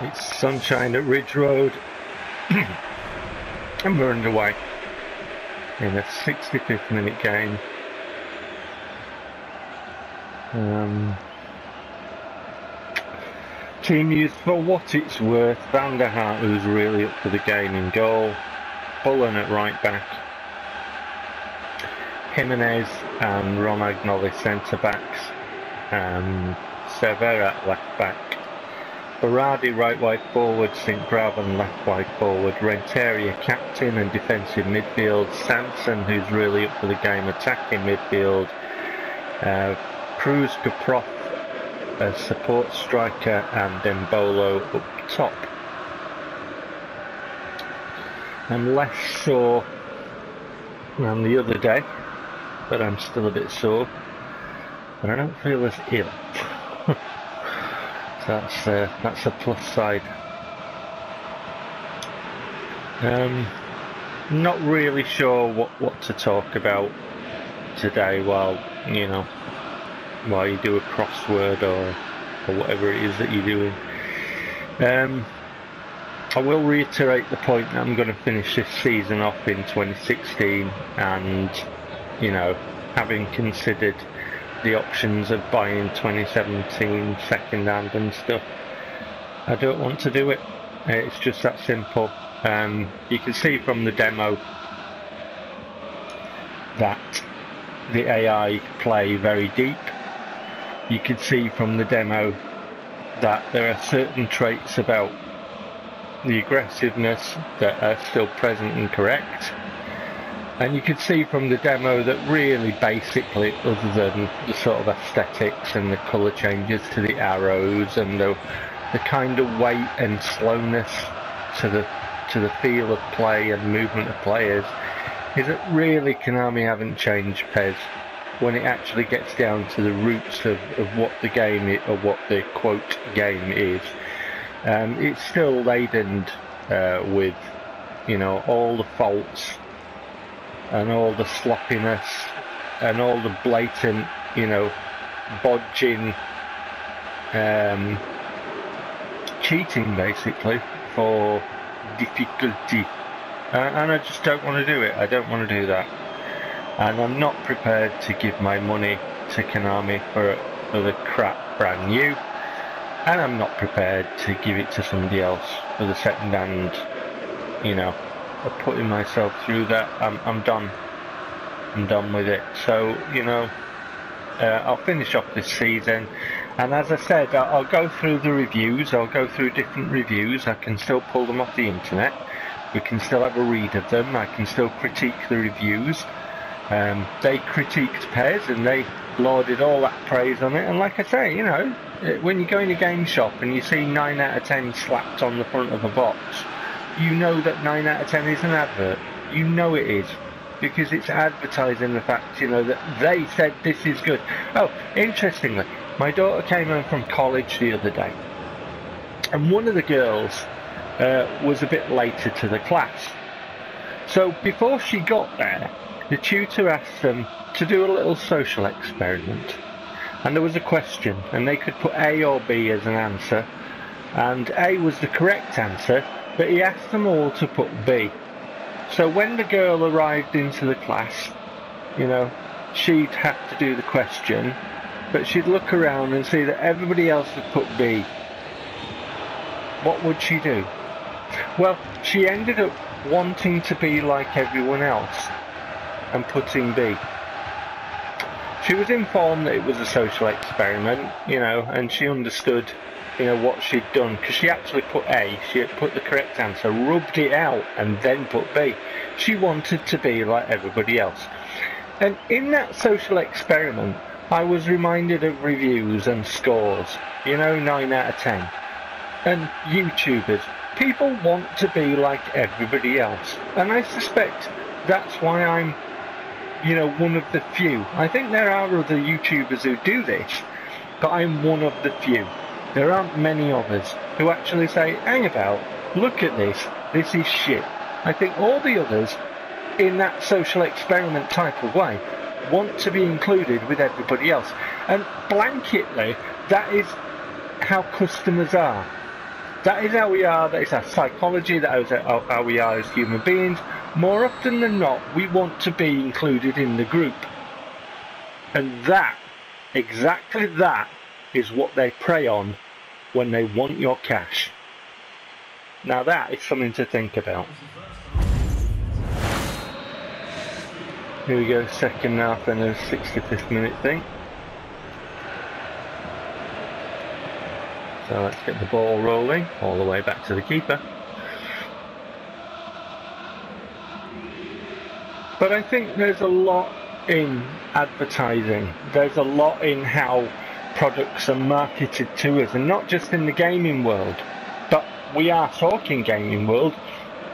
It's sunshine at Ridge Road, and we're underway in a 65th minute game. Team used, for what it's worth, Van der Hart, who's really up for the game, in goal, Bullen at right back, Jimenez and Romagnoli centre backs, and Severa at left back, Berardi right wide forward, St. Graven left wide forward, Renteria captain and defensive midfield, Sanson, who's really up for the game, attacking midfield, Cruz Kaproth as support striker, and Dembolo up top. I'm less sore than the other day, but I'm still a bit sore, but I don't feel as ill. So that's a plus side. Not really sure what to talk about today while you do a crossword or whatever it is that you're doing. I will reiterate the point that I'm going to finish this season off in 2016, and having considered the options of buying 2017 second hand and stuff, I don't want to do it. It's just that simple. You can see from the demo that the AI play very deep. You can see from the demo that there are certain traits about the aggressiveness that are still present and correct. And you can see from the demo that really basically, other than the sort of aesthetics and the colour changes to the arrows and the kind of weight and slowness to the feel of play and movement of players, is that really Konami haven't changed PES when it actually gets down to the roots of what the game is, or what the quote game is. It's still laden with all the faults and all the sloppiness and all the blatant bodging, cheating basically for difficulty, and I just don't want to do it. I don't want to do that, and I'm not prepared to give my money to Konami for the crap brand new, and I'm not prepared to give it to somebody else for the second hand. Of putting myself through that. I'm done. I'm done with it. So I'll finish off this season, and as I said, I'll go through the reviews. I'll go through different reviews. I can still pull them off the internet. We can still have a read of them. I can still critique the reviews. They critiqued PES and they lauded all that praise on it. And like I say, when you go in a game shop and you see 9 out of 10 slapped on the front of a box, you know that 9 out of 10 is an advert. You know it is, because it's advertising the fact, that they said this is good. Oh, interestingly, my daughter came home from college the other day, and one of the girls was a bit later to the class. So before she got there, the tutor asked them to do a little social experiment. And there was a question, and they could put A or B as an answer, and A was the correct answer, but he asked them all to put B. So when the girl arrived into the class, she'd have to do the question, but she'd look around and see that everybody else had put B. What would she do? Well, she ended up wanting to be like everyone else and putting B. She was informed that it was a social experiment, and she understood what she'd done, because she actually put A, she had put the correct answer, rubbed it out, and then put B. She wanted to be like everybody else. And in that social experiment, I was reminded of reviews and scores, 9 out of 10. And YouTubers, people want to be like everybody else. And I suspect that's why I'm, one of the few. I think there are other YouTubers who do this, but I'm one of the few. There aren't many others who actually say, hang about, look at this is shit. I think all the others, in that social experiment type of way, want to be included with everybody else. And blanketly, that is how customers are. That is how we are, that is our psychology, that is how we are as human beings. More often than not, we want to be included in the group. And that, exactly that, is what they prey on when they want your cash. Now that is something to think about. Here we go, second half and a 65th minute thing. So let's get the ball rolling all the way back to the keeper. But I think there's a lot in advertising. There's a lot in how products are marketed to us, and not just in the gaming world. But we are talking gaming world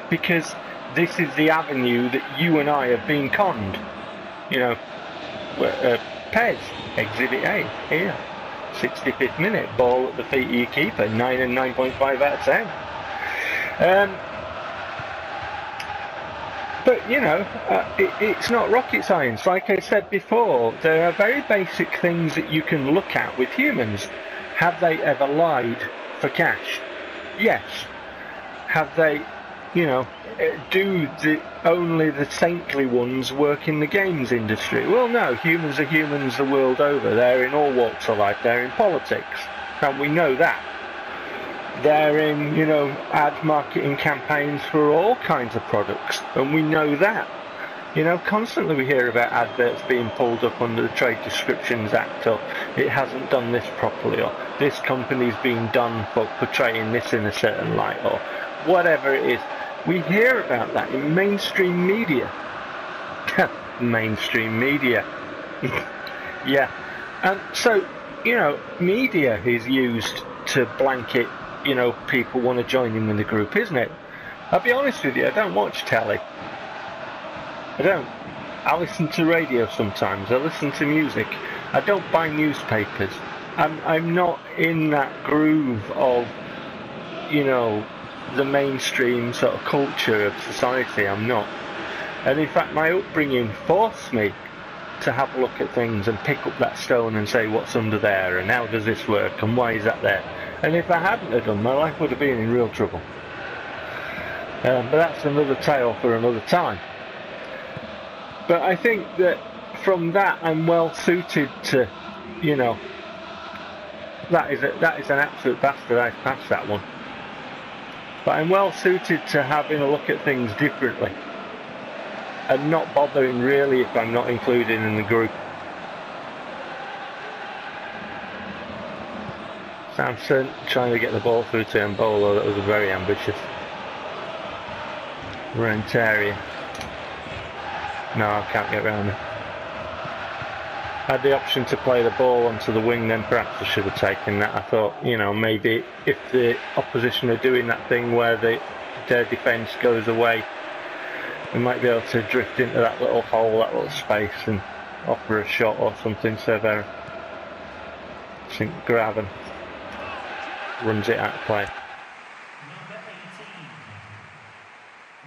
because this is the avenue that you and I have been conned. You know, PES, Exhibit A, here. 65th minute, ball at the feet of your keeper, 9 and 9.5 out of 10. But you know, it's not rocket science. Like I said before, there are very basic things that you can look at with humans. Have they ever lied for cash? Yes. Have they, you know, do only the saintly ones work in the games industry? Well, no, humans are humans the world over. They're in all walks of life. They're in politics, and we know that. They're in, you know, ad marketing campaigns for all kinds of products, and we know that. You know, constantly we hear about adverts being pulled up under the Trade Descriptions Act, or it hasn't done this properly, or this company's been done for portraying this in a certain light, or whatever it is. We hear about that in mainstream media. Mainstream media. Yeah. And so, you know, media is used to blanket, you know, people want to join in with the group, isn't it? I'll be honest with you, I don't watch telly. I don't. I listen to radio sometimes. I listen to music. I don't buy newspapers. I'm not in that groove of, you know, the mainstream sort of culture of society. I'm not. And in fact, my upbringing forced me to have a look at things and pick up that stone and say what's under there and how does this work and why is that there. And if I hadn't have done, my life would have been in real trouble. But that's another tale for another time. But I think that from that I'm well suited to, you know, that is an absolute bastard. I've passed that one. But I'm well suited to having a look at things differently and not bothering really if I'm not included in the group. Samson trying to get the ball through to Mbolo. That was very ambitious. Renteria. No, I can't get around it. I had the option to play the ball onto the wing, then perhaps I should have taken that. I thought, you know, maybe if the opposition are doing that thing where their defence goes away, we might be able to drift into that little hole, that little space, and offer a shot or something. So there, I think Graven runs it out of play. Number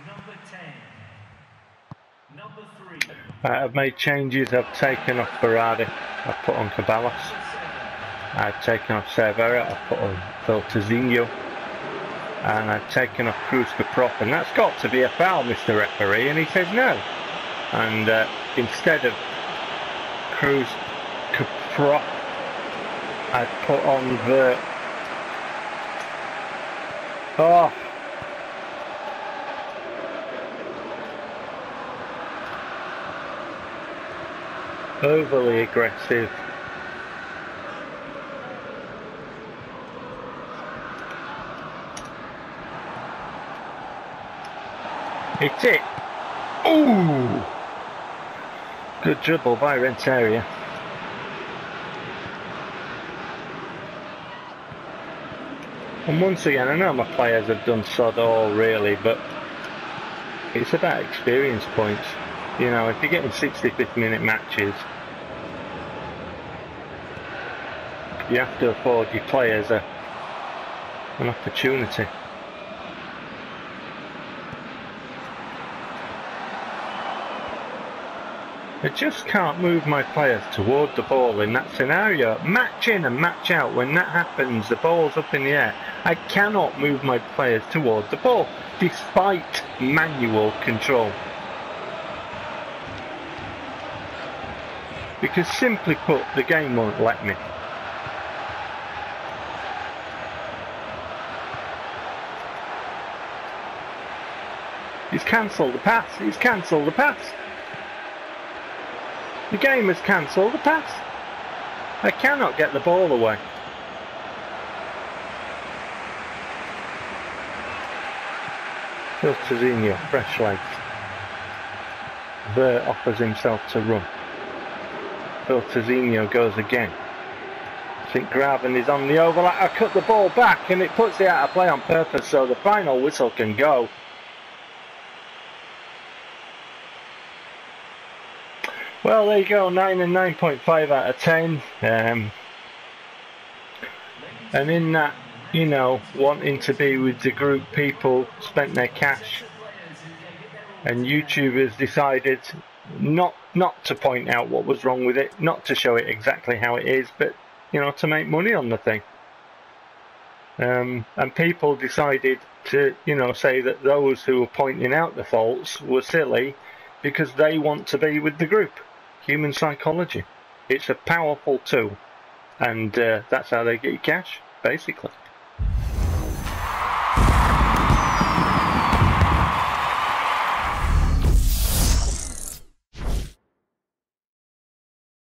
18, number 10, number 3. I've made changes. I've taken off Berardi. I've put on Caballos. I've taken off Cervera. I've put on Feltazinho. And I've taken off Cruz Caprop. And that's got to be a foul, Mr. Referee. And he says no. And instead of Cruz Caprop, I've put on the... Oh! Overly aggressive. It's it. Ooh! Good dribble by Renteria. And once again, I know my players have done sod all really, but it's about experience points. You know, if you're getting 65th minute matches, you have to afford your players an opportunity. I just can't move my players toward the ball in that scenario. Match in and match out, when that happens, the ball's up in the air. I cannot move my players toward the ball, despite manual control. Because simply put, the game won't let me. He's cancelled the pass. He's cancelled the pass. The game has cancelled the pass. I cannot get the ball away. Here's Tizzinho, fresh legs. Ver offers himself to run. Phil Tizzinho goes again. I think Graven is on the overlap. I cut the ball back and it puts it out of play on purpose so the final whistle can go. Well, there you go, 9 and 9.5 out of 10. And in that, you know, wanting to be with the group, people spent their cash. And YouTubers decided not to point out what was wrong with it, not to show it exactly how it is, but, you know, to make money on the thing. And people decided to, you know, say that those who were pointing out the faults were silly because they want to be with the group. Human psychology. It's a powerful tool, and that's how they get your cash, basically.